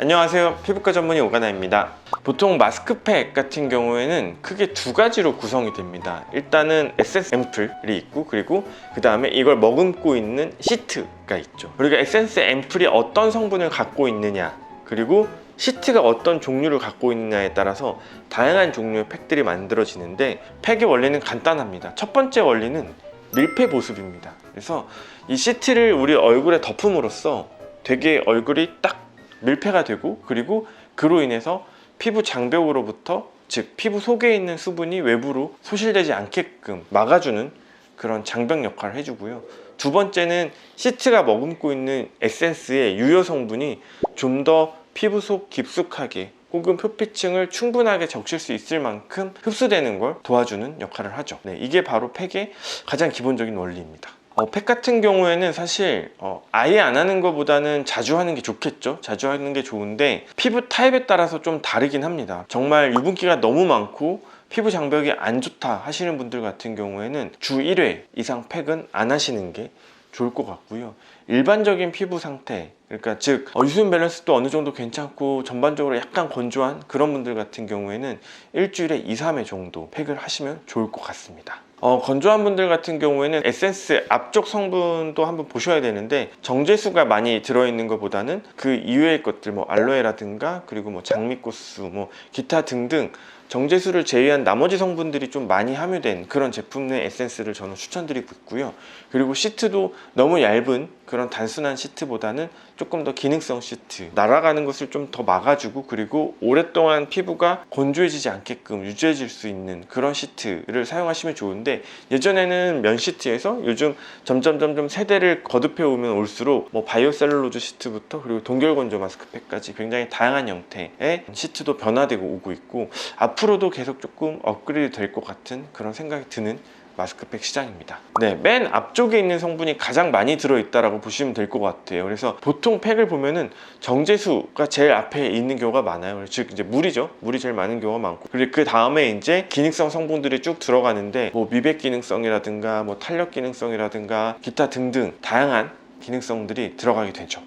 안녕하세요, 피부과 전문의 오가나입니다. 보통 마스크팩 같은 경우에는 크게 두 가지로 구성이 됩니다. 일단은 에센스 앰플이 있고, 그리고 그 다음에 이걸 머금고 있는 시트가 있죠. 우리가 에센스 앰플이 어떤 성분을 갖고 있느냐, 그리고 시트가 어떤 종류를 갖고 있느냐에 따라서 다양한 종류의 팩들이 만들어지는데, 팩의 원리는 간단합니다. 첫 번째 원리는 밀폐 보습입니다. 그래서 이 시트를 우리 얼굴에 덮음으로써 되게 얼굴이 딱 밀폐가 되고, 그리고 그로 인해서 피부 장벽으로부터, 즉 피부 속에 있는 수분이 외부로 소실되지 않게끔 막아주는 그런 장벽 역할을 해주고요. 두 번째는 시트가 머금고 있는 에센스의 유효 성분이 좀 더 피부 속 깊숙하게 혹은 표피층을 충분하게 적실 수 있을 만큼 흡수되는 걸 도와주는 역할을 하죠. 이게 바로 팩의 가장 기본적인 원리입니다. 팩 같은 경우에는 사실 아예 안 하는 것보다는 자주 하는 게 좋겠죠. 자주 하는 게 좋은데 피부 타입에 따라서 좀 다르긴 합니다. 정말 유분기가 너무 많고 피부 장벽이 안 좋다 하시는 분들 같은 경우에는 주 1회 이상 팩은 안 하시는 게 좋을 것 같고요. 일반적인 피부 상태, 그러니까 즉 유수분 밸런스도 어느 정도 괜찮고 전반적으로 약간 건조한 그런 분들 같은 경우에는 일주일에 2, 3회 정도 팩을 하시면 좋을 것 같습니다. 건조한 분들 같은 경우에는 에센스 앞쪽 성분도 한번 보셔야 되는데, 정제수가 많이 들어있는 것보다는 그 이외의 것들, 뭐 알로에라든가 그리고 뭐 장미꽃수, 뭐 기타 등등 정제수를 제외한 나머지 성분들이 좀 많이 함유된 그런 제품의 에센스를 저는 추천드리고 있고요. 그리고 시트도 너무 얇은 그런 단순한 시트보다는 조금 더 기능성 시트, 날아가는 것을 좀 더 막아주고, 그리고 오랫동안 피부가 건조해지지 않게끔 유지해질 수 있는 그런 시트를 사용하시면 좋은데, 예전에는 면 시트에서 요즘 점점 세대를 거듭해 오면 올수록 뭐 바이오셀룰로즈 시트부터 그리고 동결건조 마스크팩까지 굉장히 다양한 형태의 시트도 변화되고 오고 있고, 앞으로도 계속 조금 업그레이드 될 것 같은 그런 생각이 드는 마스크팩 시장입니다. 맨 앞쪽에 있는 성분이 가장 많이 들어있다라고 보시면 될 것 같아요. 그래서 보통 팩을 보면은 정제수가 제일 앞에 있는 경우가 많아요. 즉 이제 물이죠. 물이 제일 많은 경우가 많고, 그리고 그 다음에 이제 기능성 성분들이 쭉 들어가는데, 뭐 미백 기능성이라든가 뭐 탄력 기능성이라든가 기타 등등 다양한 기능성들이 들어가게 되죠.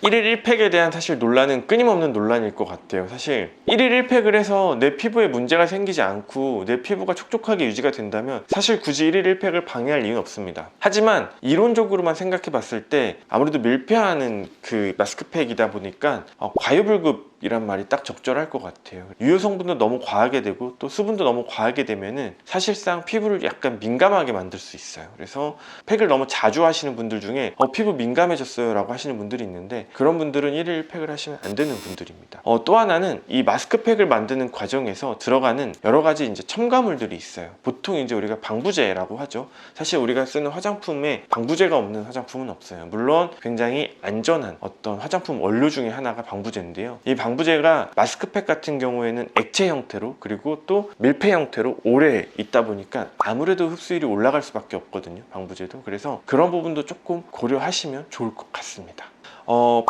1일 1팩에 대한 사실 논란은 끊임없는 논란일 것 같아요. 사실 1일 1팩을 해서 내 피부에 문제가 생기지 않고 내 피부가 촉촉하게 유지가 된다면 사실 굳이 1일 1팩을 방해할 이유는 없습니다. 하지만 이론적으로만 생각해 봤을 때 아무래도 밀폐하는 그 마스크팩이다 보니까 과유불급이란 말이 딱 적절할 것 같아요. 유효 성분도 너무 과하게 되고 또 수분도 너무 과하게 되면은 사실상 피부를 약간 민감하게 만들 수 있어요. 그래서 팩을 너무 자주 하시는 분들 중에 피부 민감해졌어요 라고 하시는 분들이 있는데, 그런 분들은 1일 1팩을 하시면 안 되는 분들입니다. 또 하나는 이 마스크팩을 만드는 과정에서 들어가는 여러 가지 이제 첨가물들이 있어요. 보통 이제 우리가 방부제라고 하죠. 사실 우리가 쓰는 화장품에 방부제가 없는 화장품은 없어요. 물론 굉장히 안전한 어떤 화장품 원료 중에 하나가 방부제인데요. 이 방부제가 마스크팩 같은 경우에는 액체 형태로, 그리고 또 밀폐 형태로 오래 있다 보니까 아무래도 흡수율이 올라갈 수밖에 없거든요, 방부제도. 그래서 그런 부분도 조금 고려하시면 좋을 것 같습니다.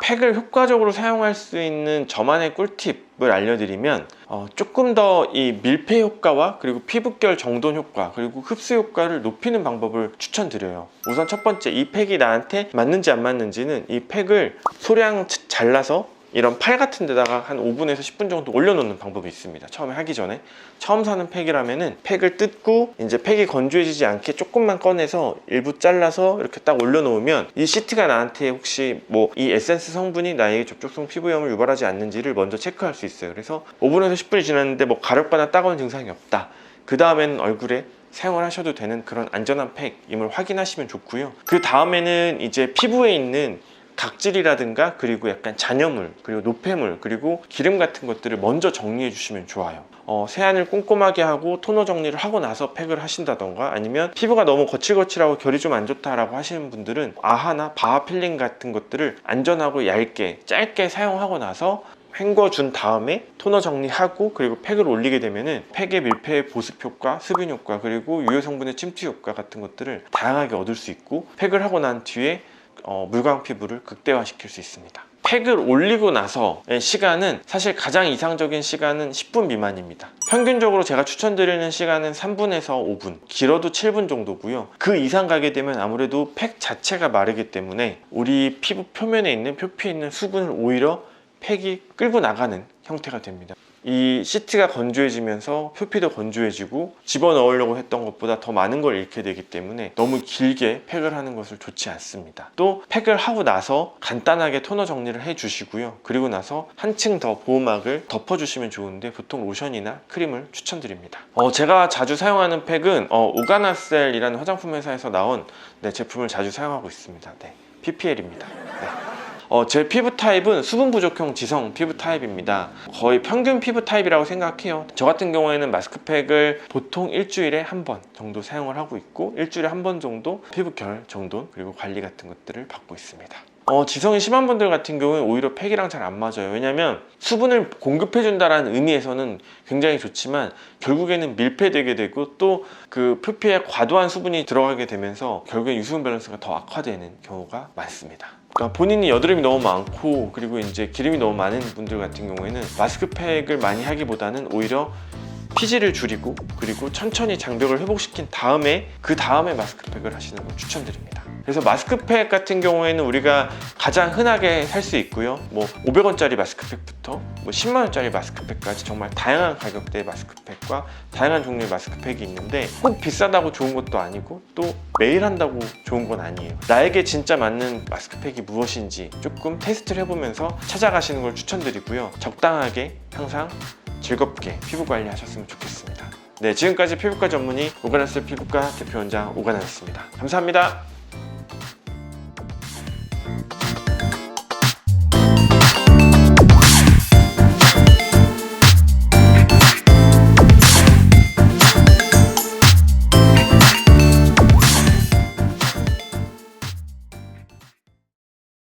팩을 효과적으로 사용할 수 있는 저만의 꿀팁을 알려드리면, 조금 더 이 밀폐 효과와 그리고 피부결 정돈 효과, 그리고 흡수 효과를 높이는 방법을 추천드려요. 우선 첫 번째, 이 팩이 나한테 맞는지 안 맞는지는 이 팩을 소량 잘라서 이런 팔 같은 데다가 한 5분에서 10분 정도 올려놓는 방법이 있습니다. 처음에 하기 전에. 처음 사는 팩이라면은 팩을 뜯고 이제 팩이 건조해지지 않게 조금만 꺼내서 일부 잘라서 이렇게 딱 올려놓으면 이 시트가 나한테 혹시 뭐 이 에센스 성분이 나에게 접촉성 피부염을 유발하지 않는지를 먼저 체크할 수 있어요. 그래서 5분에서 10분이 지났는데 뭐 가렵거나 따가운 증상이 없다, 그 다음에는 얼굴에 사용을 하셔도 되는 그런 안전한 팩임을 확인하시면 좋고요. 그 다음에는 이제 피부에 있는 각질이라든가 그리고 약간 잔여물, 그리고 노폐물, 그리고 기름 같은 것들을 먼저 정리해 주시면 좋아요. 세안을 꼼꼼하게 하고 토너 정리를 하고 나서 팩을 하신다던가, 아니면 피부가 너무 거칠거칠하고 결이 좀 안 좋다라고 하시는 분들은 아하나 바하 필링 같은 것들을 안전하고 얇게 짧게 사용하고 나서 헹궈준 다음에 토너 정리하고 그리고 팩을 올리게 되면은 팩의 밀폐 보습 효과, 수분 효과, 그리고 유효 성분의 침투 효과 같은 것들을 다양하게 얻을 수 있고, 팩을 하고 난 뒤에 물광 피부를 극대화시킬 수 있습니다. 팩을 올리고 나서의 시간은 사실 가장 이상적인 시간은 10분 미만입니다. 평균적으로 제가 추천드리는 시간은 3분에서 5분, 길어도 7분 정도고요. 그 이상 가게 되면 아무래도 팩 자체가 마르기 때문에 우리 피부 표면에 있는 표피에 있는 수분을 오히려 팩이 끌고 나가는 형태가 됩니다. 이 시트가 건조해지면서 표피도 건조해지고 집어넣으려고 했던 것보다 더 많은 걸 잃게 되기 때문에 너무 길게 팩을 하는 것을 좋지 않습니다. 또 팩을 하고 나서 간단하게 토너 정리를 해주시고요. 그리고 나서 한층 더 보호막을 덮어주시면 좋은데 보통 로션이나 크림을 추천드립니다. 제가 자주 사용하는 팩은 오가나셀이라는 화장품 회사에서 나온 제품을 자주 사용하고 있습니다. PPL입니다. 제 피부 타입은 수분 부족형 지성 피부 타입입니다. 거의 평균 피부 타입이라고 생각해요. 저 같은 경우에는 마스크팩을 보통 일주일에 한 번 정도 사용을 하고 있고, 일주일에 한 번 정도 피부 결 정돈 그리고 관리 같은 것들을 받고 있습니다. 지성이 심한 분들 같은 경우는 오히려 팩이랑 잘 안 맞아요. 왜냐면 수분을 공급해준다는 의미에서는 굉장히 좋지만 결국에는 밀폐되게 되고 또 그 표피에 과도한 수분이 들어가게 되면서 결국엔 유수분 밸런스가 더 악화되는 경우가 많습니다. 그러니까 본인이 여드름이 너무 많고 그리고 이제 기름이 너무 많은 분들 같은 경우에는 마스크팩을 많이 하기보다는 오히려 피지를 줄이고 그리고 천천히 장벽을 회복시킨 다음에 그 다음에 마스크팩을 하시는 걸 추천드립니다. 그래서 마스크팩 같은 경우에는 우리가 가장 흔하게 살 수 있고요. 500원짜리 마스크팩부터 10만원짜리 마스크팩까지 정말 다양한 가격대의 마스크팩과 다양한 종류의 마스크팩이 있는데 꼭 비싸다고 좋은 것도 아니고 또 매일 한다고 좋은 건 아니에요. 나에게 진짜 맞는 마스크팩이 무엇인지 조금 테스트를 해보면서 찾아가시는 걸 추천드리고요. 적당하게 항상 즐겁게 피부 관리하셨으면 좋겠습니다. 지금까지 피부과 전문의 오가나셀 피부과 대표원장 오가나였습니다. 감사합니다.